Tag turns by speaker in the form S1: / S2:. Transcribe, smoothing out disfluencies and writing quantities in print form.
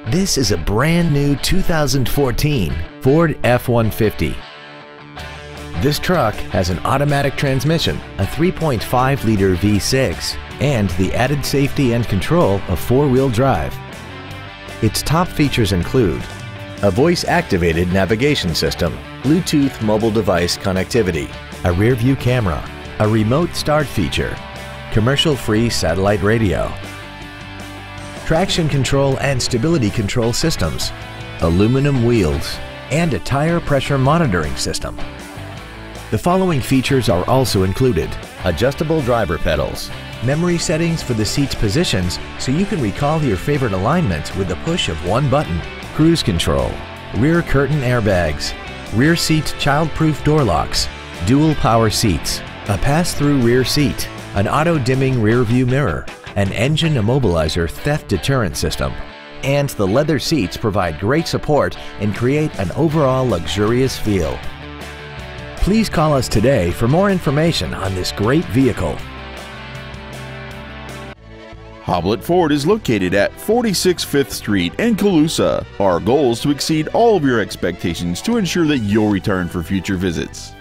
S1: This is a brand new 2014 Ford F-150. This truck has an automatic transmission, a 3.5-liter V6, and the added safety and control of four-wheel drive. Its top features include a voice-activated navigation system, Bluetooth mobile device connectivity, a rear-view camera, a remote start feature, commercial-free satellite radio, traction control and stability control systems, aluminum wheels, and a tire pressure monitoring system. The following features are also included: adjustable driver pedals, memory settings for the seat's positions so you can recall your favorite alignments with the push of one button, cruise control, rear curtain airbags, rear seat child-proof door locks, dual power seats, a pass-through rear seat, an auto-dimming rear view mirror, an engine immobilizer theft deterrent system, and the leather seats provide great support and create an overall luxurious feel. Please call us today for more information on this great vehicle.
S2: Hoblit Ford is located at 46 5th Street in Colusa. Our goal is to exceed all of your expectations to ensure that you'll return for future visits.